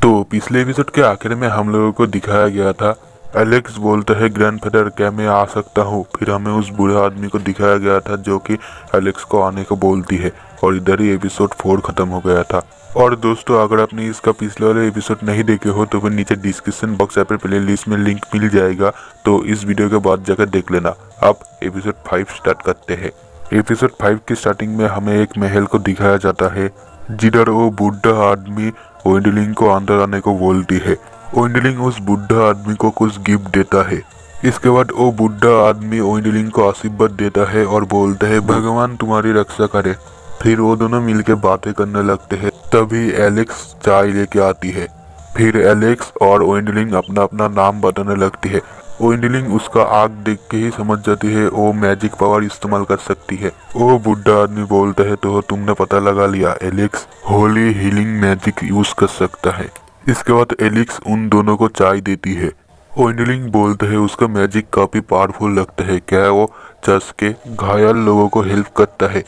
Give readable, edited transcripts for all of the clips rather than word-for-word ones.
तो पिछले एपिसोड के आखिर में हम लोगों को दिखाया गया था, एलेक्स बोलता है ग्रैंडफादर क्या मैं आ सकता हूँ। फिर हमें उस बूढ़े आदमी को दिखाया गया था जो कि एलेक्स को आने को बोलती है, और इधर ही एपिसोड 4 खत्म हो गया था। और दोस्तों, अगर आपने इसका पिछले वाले एपिसोड नहीं देखे हो तो फिर नीचे डिस्क्रिप्शन बॉक्स या फिर प्ले लिस्ट में लिंक मिल जाएगा, तो इस वीडियो के बाद जाकर देख लेना। अब एपिसोड 5 स्टार्ट करते हैं। एपिसोड 5 की स्टार्टिंग में हमें एक महल को दिखाया जाता है जिधर वो बुढ़ा आदमी ओइंडलिंग को अंदर आने को बोलती है। ओइंडलिंग उस बुढ़ा आदमी को कुछ गिफ्ट देता है। इसके बाद वो बुढ़ा आदमी ओइंडलिंग को आशीर्वाद देता है और बोलता है भगवान तुम्हारी रक्षा करे। फिर वो दोनों मिलकर बातें करने लगते हैं। तभी एलेक्स चाय लेके आती है। फिर एलेक्स और ओइंडलिंग अपना अपना नाम बताने लगती है। ओइंडलिंग उसका आग देख के ही समझ जाती है वो मैजिक पावर इस्तेमाल कर सकती है। वो बुढ़ा आदमी बोलता है तो तुमने पता लगा लिया, Alex Holi healing magic use कर सकता है। इसके बाद एलेक्स उन दोनों को चाय देती है। ओइंडलिंग बोलता है उसका मैजिक काफी पावरफुल लगता है, क्या वो चर्च के घायल लोगों को हेल्प करता है।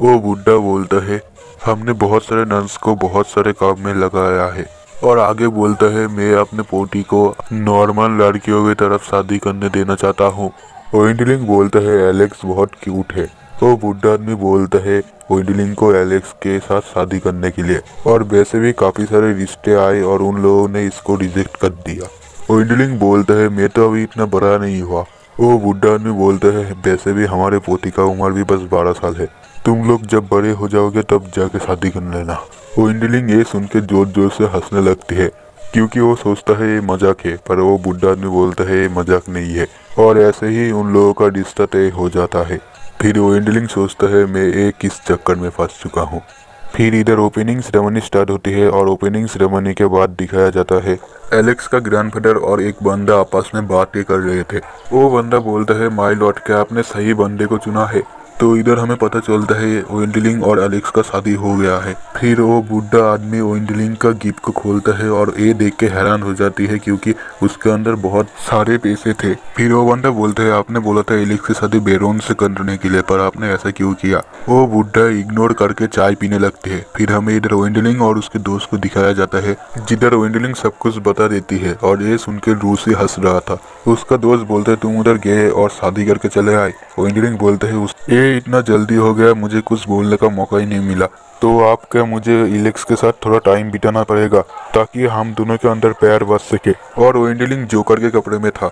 वो बुढ़ा बोलता है हमने बहुत सारे नर्स को बहुत सारे काम में लगाया है, और आगे बोलता है मैं अपने पोती को नॉर्मल लड़कियों की तरफ शादी करने देना चाहता हूँ। ओइंडलिंग बोलता है एलेक्स बहुत क्यूट है। तो बुढ़ा आदमी बोलता है ओइंडलिंग को एलेक्स के साथ शादी करने के लिए, और वैसे भी काफी सारे रिश्ते आए और उन लोगों ने इसको रिजेक्ट कर दिया। ओइंडलिंग बोलता है मैं तो अभी इतना बड़ा नहीं हुआ। वो बुढ़ा आदमी बोलता है वैसे भी हमारे पोती का उम्र भी बस 12 साल है, तुम लोग जब बड़े हो जाओगे तब जाके शादी कर लेना। ओइंडलिंग ये सुन के जोर जोर से हंसने लगती है क्योंकि वो सोचता है ये मजाक है, पर वो बुढ़ा आदमी बोलता है ये मजाक नहीं है, और ऐसे ही उन लोगों का रिश्ता तय हो जाता है। फिर ओइंडलिंग सोचता है मैं एक इस चक्कर में फंस चुका हूँ। फिर इधर ओपनिंग सेरेमनी स्टार्ट होती है, और ओपनिंग सेरेमनी के बाद दिखाया जाता है एलेक्स का ग्रैंडफादर और एक बंदा आपस में बातें कर रहे थे। वो बंदा बोलता है माय लॉर्ड क्या आपने सही बंदे को चुना है। तो इधर हमें पता चलता है ओइंडलिंग और एलेक्स का शादी हो गया है। फिर वो बुढ़ा आदमी ओइंडलिंग का गिफ्ट को खोलता है और ये देख के हैरान हो जाती है क्योंकि उसके अंदर बहुत सारे पैसे थे। फिर वो बंदा बोलता है आपने बोला था एलेक्स की शादी बेरोन से करने के लिए, पर आपने ऐसा क्यों किया। वो बुढ़ा इग्नोर करके चाय पीने लगते है। फिर हमें इधर ओइंडलिंग और उसके दोस्त को दिखाया जाता है जिधर ओइंडलिंग सब कुछ बता देती है, और ये सुन के रूसी हंस रहा था। उसका दोस्त बोलता है तुम उधर गए और शादी करके चले आए। ओइंडलिंग बोलता है ये इतना जल्दी हो गया, मुझे कुछ बोलने का मौका ही नहीं मिला, तो आप क्या मुझे एलेक्स के साथ थोड़ा टाइम बिताना पड़ेगा ताकि हम दोनों के अंदर प्यार बच सके। और ओइंडलिंग जोकर के कपड़े में था।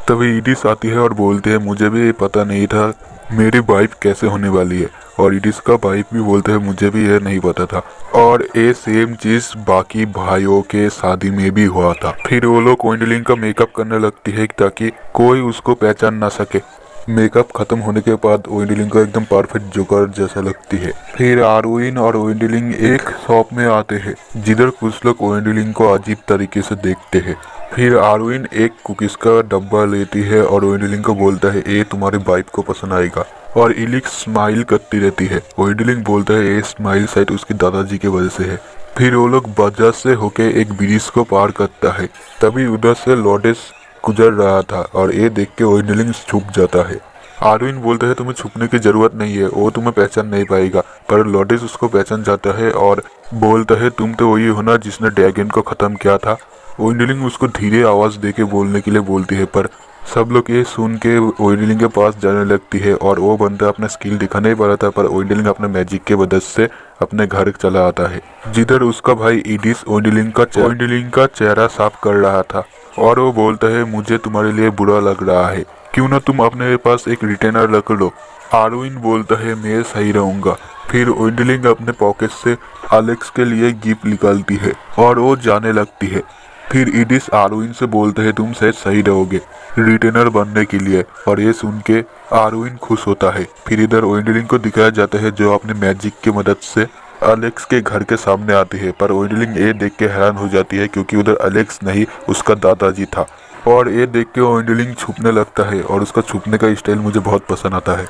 तभी इडिस आती है और बोलते हैं मुझे भी पता नहीं था मेरी वाइफ कैसे होने वाली है, और इडिस का वाइफ भी बोलते हैं मुझे भी यह नहीं पता था, और ये सेम चीज बाकी भाइयों के शादी में भी हुआ था। फिर वो लोग ओइंडलिंग का मेकअप करने लगती है ताकि कोई उसको पहचान ना सके। मेकअप खत्म होने के बाद ओइंडलिंग को एकदम परफेक्ट जोकर जैसा लगती है। फिर आरविन और ओइंडलिंग एक शॉप में आते हैं जिधर कुछ लोग ओइंडलिंग को अजीब तरीके से देखते हैं। फिर आरविन एक कुकीज का डब्बा लेती है और ओइंडलिंग को बोलता है ये तुम्हारी वाइफ को पसंद आएगा, और एलेक्स स्माइल करती रहती है। ओइंडलिंग बोलता है ये स्माइल शायद उसके दादाजी की वजह से है। फिर वो लोग बाजार से होके एक ब्रिज को पार करता है। तभी उधर से लॉर्डेस गुजर रहा था, और ये देख के ओइंडलिंग छुप जाता है। आरविन बोलता है तुम्हें छुपने की जरूरत नहीं है, वो तुम्हें पहचान नहीं पाएगा, पर लॉर्डेस उसको पहचान जाता है और बोलता है तुम तो वही हो ना जिसने ड्रैगन को खत्म किया था। ओइंडलिंग उसको धीरे आवाज देके बोलने के लिए बोलती है, पर सब लोग ये सुन के ओइंडलिंग के पास जाने लगती है, और वो बंदा अपना स्किल दिखा नहीं पा रहा था, पर ओइंडलिंग अपने मैजिक के मदद से अपने घर चला आता है जिधर उसका भाई इडिस ओइंडलिंग का चेहरा साफ कर रहा था। और वो बोलता है मुझे तुम्हारे लिए बुरा लग रहा है, क्यों ना तुम अपने पास एक रिटेनर रख लो। आरविन बोलता है मैं सही रहूंगा। फिर ओइंडलिंग अपने पॉकेट से एलेक्स के लिए गिफ्ट निकालती है और वो जाने लगती है। फिर इडिस आरविन से बोलते हैं तुम शायद सही रहोगे रिटेनर बनने के लिए, और ये सुन के आरविन खुश होता है। फिर इधर ओइंडलिंग को दिखाया जाता है जो अपने मैजिक की मदद से एलेक्स के घर के सामने आती है, पर ओइंडलिंग ये देख के हैरान हो जाती है क्योंकि उधर एलेक्स नहीं उसका दादाजी था, और ये देख के ओइंडलिंग छुपने लगता है, और उसका छुपने का स्टाइल मुझे बहुत पसंद आता है।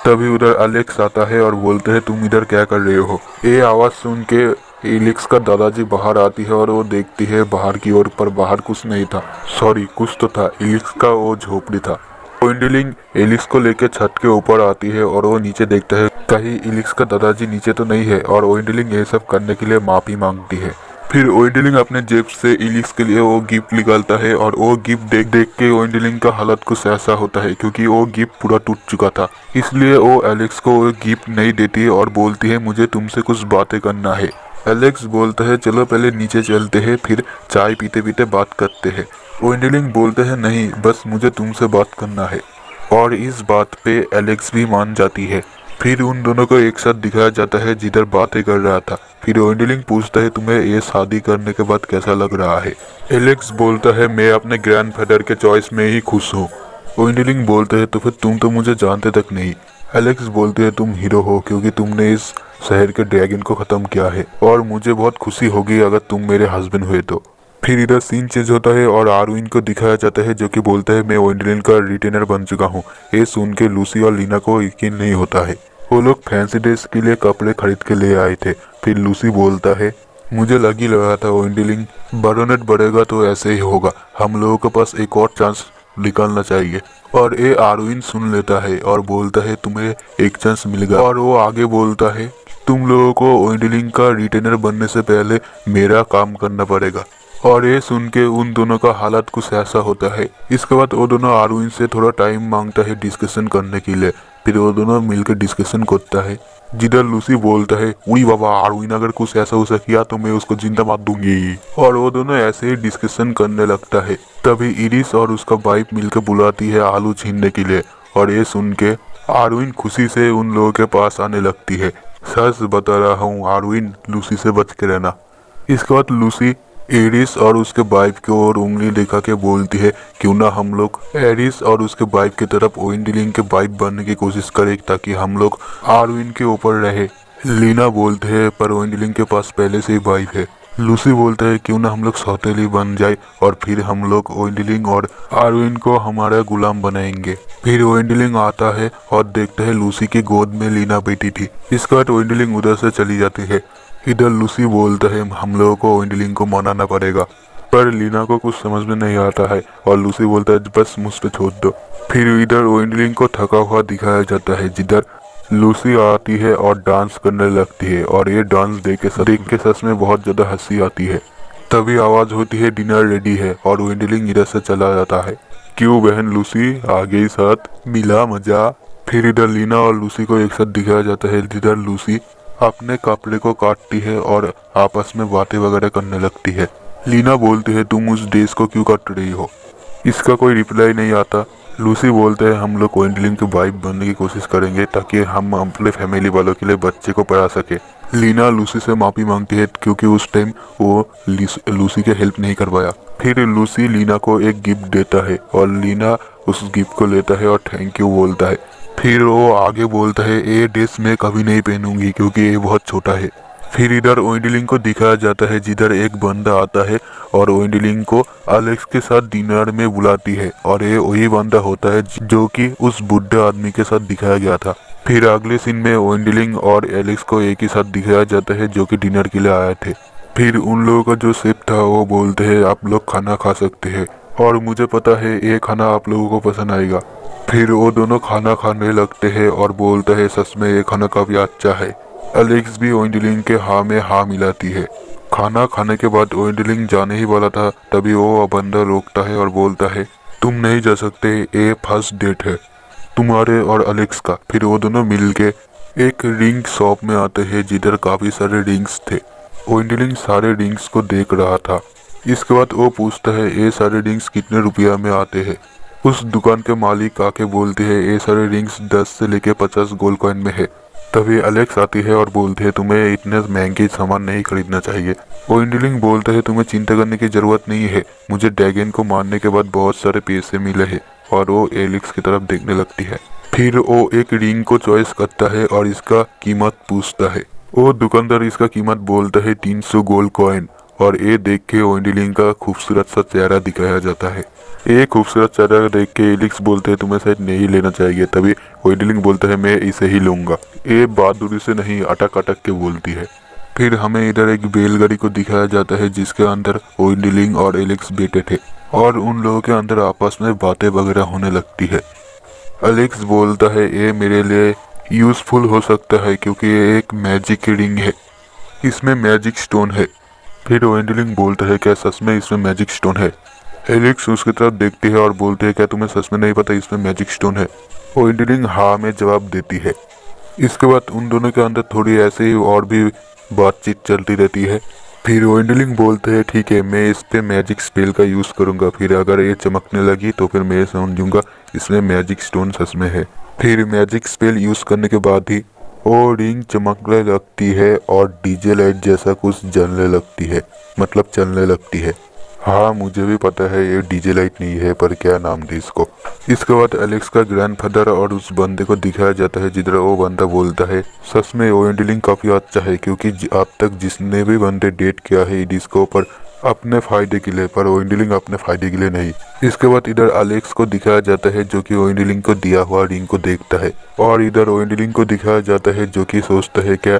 तभी उधर एलेक्स आता है और बोलते हैं तुम इधर क्या कर रहे हो। ये आवाज सुन के एलेक्स का दादाजी बाहर आती है और वो देखती है बाहर की ओर, पर बाहर कुछ नहीं था, सॉरी कुछ तो था, एलेक्स का वो झोपड़ी था। ओइंडलिंग एलेक्स को लेकर छत के ऊपर आती है और वो नीचे देखता है कहीं एलेक्स का दादाजी नीचे तो नहीं है, और ओइंडलिंग ये सब करने के लिए माफी मांगती है। फिर ओइंडलिंग अपने जेब से एलिक्स के लिए वो गिफ्ट निकालता है और वो गिफ्ट देख देख के ओइंडलिंग का हालत कुछ ऐसा होता है क्योंकि वो गिफ्ट पूरा टूट चुका था। इसलिए वो एलेक्स को वो गिफ्ट नहीं देती और बोलती है मुझे तुमसे कुछ बातें करना है। एलेक्स बोलता है चलो पहले नीचे चलते हैं, फिर चाय पीते पीते बात करते हैं। ओइंडलिंग बोलते हैं नहीं, बस मुझे तुमसे बात करना है, और इस बात पे एलेक्स भी मान जाती है। फिर उन दोनों को एक साथ दिखाया जाता है जिधर बातें कर रहा था। फिर ओइंडलिंग पूछता है तुम्हें ये शादी करने के बाद कैसा लग रहा है। एलेक्स बोलता है मैं अपने ग्रैंडफादर के चॉइस में ही खुश हूँ। ओइंडलिंग बोलते है तो फिर तुम तो मुझे जानते तक नहीं। एलेक्स बोलते है तुम हीरो हो क्योंकि तुमने इस शहर के ड्रैगन को खत्म किया है और मुझे बहुत खुशी होगी अगर तुम मेरे हस्बैंड हुए तो। फिर इधर सीन चेंज होता है और आरविन को दिखाया जाता है जो कि बोलता है मैं ओइंडलिन का रिटेनर बन चुका हूँ। ये सुन के लूसी और लीना को यकीन नहीं होता है। वो लोग फैंसी ड्रेस के लिए कपड़े खरीद के ले आए थे। फिर लूसी बोलता है मुझे लग ही लगा था ओइंडलिन बारोनेट बढ़ेगा तो ऐसे ही होगा, हम लोगों के पास एक और चांस निकालना चाहिए। और ये आरविन सुन लेता है और बोलता है तुम्हें एक चांस मिलेगा। और वो आगे बोलता है तुम लोगों को ओइंडलिन का रिटेनर बनने से पहले मेरा काम करना पड़ेगा। और ये सुन के उन दोनों का हालत कुछ ऐसा होता है। इसके बाद वो दोनों आरविन से थोड़ा टाइम मांगता है डिस्कशन करने के लिए। फिर वो दोनों मिलकर डिस्कशन करता है जिधर लूसी बोलता है उई बाबा आरविन अगर कुछ ऐसा उसा किया तो मैं उसको जिंदा मार दूंगी। और वो दोनों ऐसे ही डिस्कशन करने लगता है। तभी इरिस और उसका वाइफ मिलकर बुलाती है आलू छीनने के लिए। और ये सुन के आरविन खुशी से उन लोगों के पास आने लगती है। सच बता रहा हूँ आरविन, लूसी से बच के रहना। इसके बाद लूसी एरिस और उसके वाइफ की ओर उंगली दिखा के बोलती है क्यों ना हम लोग एरिस और उसके वाइफ की तरफ ओइंडलिन के वाइफ बनने की कोशिश करें ताकि हम लोग आरविन के ऊपर रहे। लीना बोलते हैं पर ओइंडलिन के पास पहले से ही वाइफ है। लूसी बोलता है क्यों ना हम लोग सौतेली बन जाए और फिर हम लोग ओइंडलिन और आरविन को हमारा गुलाम बनाएंगे। फिर ओइंडलिन आता है और देखता है लूसी की गोद में लीना बैठी थी। इसके बाद ओइंडलिन उधर से चली जाती है। इधर लूसी बोलता है हम लोगों को ओइंडलिन को मनाना पड़ेगा, पर लीना को कुछ समझ में नहीं आता है और लूसी बोलता है बस मुझ पे छोड़ दो। फिर इधर ओइंडलिन को थका हुआ दिखाया जाता है जिधर लूसी आती है और डांस करने लगती है। और ये डांस देख के सच में बहुत ज्यादा हंसी आती है। तभी आवाज होती है डिनर रेडी है और ओइंडलिन इधर से चला जाता है। क्यों बहन लूसी आ गई साथ, मिला मजा। फिर इधर लीना और लूसी को एक साथ दिखाया जाता है जिधर लूसी अपने कपड़े को काटती है और आपस में बातें वगैरह करने लगती है। लीना बोलती है तुम उस ड्रेस को क्यों काट रही हो। इसका कोई रिप्लाई नहीं आता। लूसी बोलते हैं हम लोग ओइंडलिन की वाइफ बनने की कोशिश करेंगे ताकि हम अपने फैमिली वालों के लिए बच्चे को पढ़ा सके। लीना लूसी से माफी मांगती है क्योंकि उस टाइम वो लूसी के हेल्प नहीं कर पाया। फिर लूसी लीना को एक गिफ्ट देता है और लीना उस गिफ्ट को लेता है और थैंक यू बोलता है। फिर वो आगे बोलता है ये ड्रेस मैं कभी नहीं पहनूंगी क्योंकि ये बहुत छोटा है। फिर इधर ओइंडलिन को दिखाया जाता है जिधर एक बंदा आता है और ओइंडलिन को एलेक्स के साथ डिनर में बुलाती है और ये वही बंदा होता है जो कि उस बुढ़े आदमी के साथ दिखाया गया था। फिर अगले सीन में ओइंडलिन और एलेक्स को एक ही साथ दिखाया जाता है जो कि डिनर के लिए आए थे। फिर उन लोगों का जो शेफ था वो बोलते हैं आप लोग खाना खा सकते हैं और मुझे पता है ये खाना आप लोगों को पसंद आएगा। फिर वो दोनों खाना खाने लगते हैं और बोलते हैं सच में ये खाना काफी अच्छा है। एलेक्स भी ओइंडलिन के हाँ में हाँ मिलाती है। खाना खाने के बाद ओइंडलिन जाने ही वाला था तभी वो बंदा रोकता है और बोलता है तुम नहीं जा सकते, ये फर्स्ट डेट है तुम्हारे और एलेक्स का। फिर वो दोनों मिलके एक रिंग शॉप में आते हैं जिधर काफी सारे रिंग्स थे। ओइंडलिन सारे रिंग्स को देख रहा था। इसके बाद वो पूछता है ये सारे रिंग्स कितने रुपया में आते हैं। उस दुकान के मालिक आके बोलते हैं ये सारे रिंग्स 10 से लेके 50 गोल्ड कॉइन में है। तभी एलेक्स आती है और बोलते हैं तुम्हें इतने महंगे सामान नहीं खरीदना चाहिए। ओइंडलिन बोलते हैं तुम्हें चिंता करने की जरूरत नहीं है, मुझे ड्रैगन को मारने के बाद बहुत सारे पैसे मिले हैं। और वो एलेक्स की तरफ देखने लगती है। फिर वो एक रिंग को चॉइस करता है और इसका कीमत पूछता है। वो दुकानदार इसका कीमत बोलता है 300 गोल्ड कॉइन। और ये देख के ओइंडलिन का खूबसूरत सा चेहरा दिखाया जाता है। ये खूबसूरत चेहरा देख के एलेक्स बोलते हैं तुम्हें शायद नहीं लेना चाहिए। तभी ओइंडलिन बोलता है मैं इसे ही लूंगा। ये बहादुरी से नहीं अटक अटक के बोलती है। फिर हमें इधर एक बैलगाड़ी को दिखाया जाता है जिसके अंदर ओइंडलिन और एलेक्स बैठे थे और उन लोगों के अंदर आपस में बातें वगैरह होने लगती है। एलेक्स बोलता है ये मेरे लिए यूजफुल हो सकता है क्योंकि ये एक मैजिक रिंग है, इसमें मैजिक स्टोन है। फिर वेंडलिंग बोलता है क्या सच में इसमें मैजिक स्टोन है। एलेक्स उसकी तरफ देखती है और बोलते है क्या तुम्हें सच में नहीं पता इसमें मैजिक स्टोन है। वेंडलिंग हाँ में जवाब देती है। इसके बाद उन दोनों के अंदर थोड़ी ऐसे ही और भी बातचीत चलती रहती है। फिर वेंडलिंग बोलते हैं ठीक है मैं इस पे मैजिक स्पेल का यूज करूंगा, फिर अगर ये चमकने लगी तो फिर मैं समझूंगा इसमें मैजिक स्टोन सच में है। फिर मैजिक स्पेल यूज करने के बाद ही वो रिंग चमकने लगती है और डीजे लाइट जैसा कुछ जलने लगती है, मतलब चलने लगती है। हाँ मुझे भी पता है ये डीजे लाइट नहीं है, पर क्या नाम दे इसको। इसके बाद एलेक्स का ग्रैंडफादर और उस बंदे को दिखाया जाता है जिधर वो बंदा बोलता है सच में वेंडलिंग काफी अच्छा है क्योंकि अब तक जिसने भी बंदे डेट किया है डिस्को पर अपने फायदे के लिए, पर वेंडलिंग अपने फायदे के लिए नहीं। इसके बाद इधर एलेक्स को दिखाया जाता है जो कि वेंडलिंग को दिया हुआ रिंग को देखता है, और इधर वेंडलिंग को दिखाया जाता है जो कि सोचता है क्या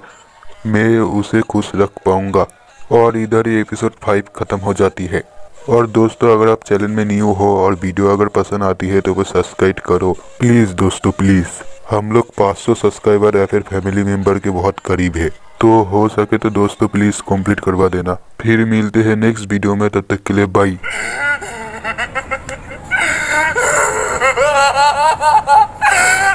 मैं उसे खुश रख पाऊंगा। और इधर ये एपिसोड 5 खत्म हो जाती है। और दोस्तों अगर आप चैनल में न्यू हो और वीडियो अगर पसंद आती है तो सब्सक्राइब करो प्लीज दोस्तों प्लीज। हम लोग 500 सब्सक्राइबर या फिर फैमिली मेंबर के बहुत करीब है, तो हो सके तो दोस्तों प्लीज कंप्लीट करवा देना। फिर मिलते हैं नेक्स्ट वीडियो में, तब तक के लिए बाय।